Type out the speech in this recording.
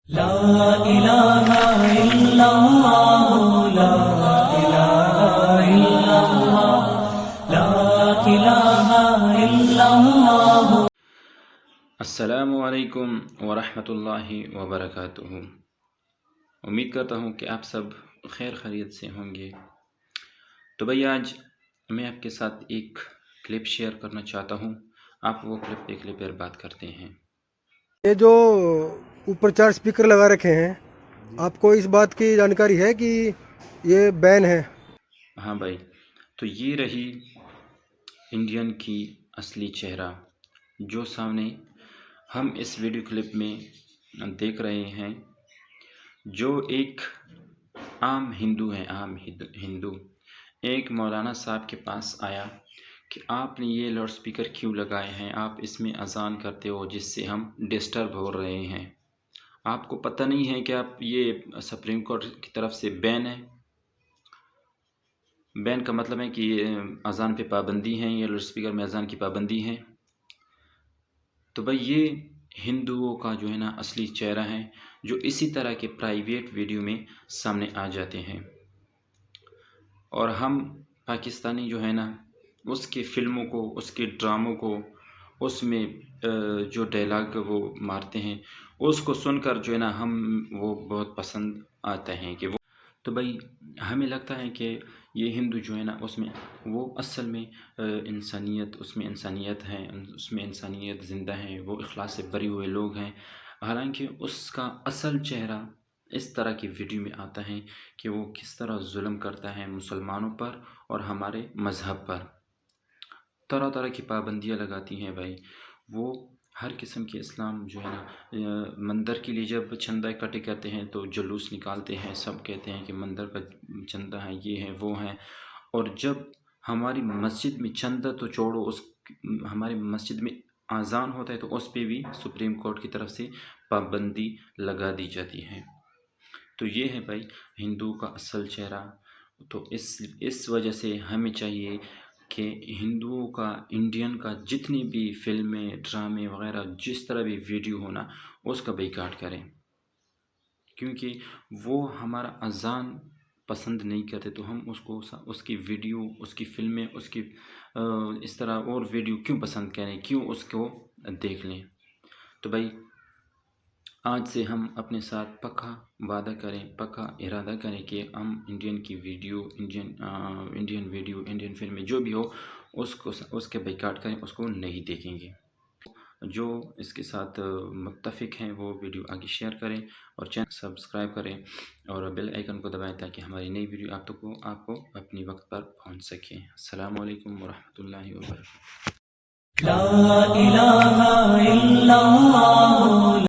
لا الہ الا اللہ لا الہ الا اللہ لا الہ الا اللہ۔ السلام علیکم ورحمۃ اللہ وبرکاتہ۔ امید کرتا ہوں کہ آپ سب خیر خیریت سے ہوں گے۔ تو بھائی آج میں آپ کے ساتھ ایک کلپ شیئر کرنا چاہتا ہوں، آپ وہ کلپ دیکھ لے پھر بات کرتے ہیں۔ یہ جو اوپر 4 اسپیکر لگا رکھے ہیں، آپ کو اس بات کی جانکاری ہے کہ یہ بین ہے؟ ہاں بھائی، تو یہ رہی انڈین کی اصلی چہرہ جو سامنے ہم اس ویڈیو کلپ میں دیکھ رہے ہیں، جو ایک عام ہندو ہے، عام ہندو ایک مولانا صاحب کے پاس آیا کہ آپ نے یہ لاؤڈ سپیکر کیوں لگائے ہیں، آپ اس میں اذان کرتے ہو جس سے ہم ڈسٹرب ہو رہے ہیں، آپ کو پتہ نہیں ہے کہ آپ یہ سپریم کورٹ کی طرف سے بین ہے۔ بین کا مطلب ہے کہ اذان پہ پابندی ہے، یہ لاؤڈ سپیکر میں اذان کی پابندی ہے۔ تو بھائی یہ ہندوؤں کا جو ہے نا اصلی چہرہ ہے، جو اسی طرح کے پرائیویٹ ویڈیو میں سامنے آ جاتے ہیں، اور ہم پاکستانی جو ہے نا اس کی فلموں کو، اس کے ڈراموں کو، اس میں جو ڈائلاگ وہ مارتے ہیں اس کو سن کر جو ہے نا ہم وہ بہت پسند آتے ہیں کہ وہ، تو بھائی ہمیں لگتا ہے کہ یہ ہندو جو ہے نا اس میں وہ اصل میں انسانیت، اس میں انسانیت ہے، اس میں انسانیت زندہ ہے، وہ اخلاص سے بھرے ہوئے لوگ ہیں، حالانکہ اس کا اصل چہرہ اس طرح کی ویڈیو میں آتا ہے کہ وہ کس طرح ظلم کرتا ہے مسلمانوں پر اور ہمارے مذہب پر، طرح طرح کی پابندیاں لگاتی ہیں بھائی۔ وہ ہر قسم کے اسلام جو ہے نا مندر کے لیے جب چندہ اکٹھے کرتے ہیں تو جلوس نکالتے ہیں، سب کہتے ہیں کہ مندر کا چندہ ہے، یہ ہے وہ ہے، اور جب ہماری مسجد میں چندہ تو چھوڑو، اس ہماری مسجد میں اذان ہوتا ہے تو اس پہ بھی سپریم کورٹ کی طرف سے پابندی لگا دی جاتی ہے۔ تو یہ ہے بھائی ہندو کا اصل چہرہ۔ تو اس وجہ سے ہمیں چاہیے کہ ہندوؤں کا، انڈین کا جتنی بھی فلمیں، ڈرامے وغیرہ، جس طرح بھی ویڈیو ہونا اس کا بائیکاٹ کریں، کیونکہ وہ ہمارا اذان پسند نہیں کرتے تو ہم اس کو، اس کی ویڈیو، اس کی فلمیں، اس کی اس طرح اور ویڈیو کیوں پسند کریں، کیوں اس کو دیکھ لیں۔ تو بھائی آج سے ہم اپنے ساتھ پکا وعدہ کریں، پکا ارادہ کریں کہ ہم انڈین کی ویڈیو، انڈین ویڈیو، انڈین فلمیں جو بھی ہو اس کے بائیکاٹ کریں، اس کو نہیں دیکھیں گے۔ جو اس کے ساتھ متفق ہیں وہ ویڈیو آگے شیئر کریں اور چینل سبسکرائب کریں اور بیل آئیکن کو دبائیں تاکہ ہماری نئی ویڈیو آپ کو اپنی وقت پر پہنچ سکیں۔ السلام علیکم ورحمۃ اللہ وبرکاتہ۔ لا الہ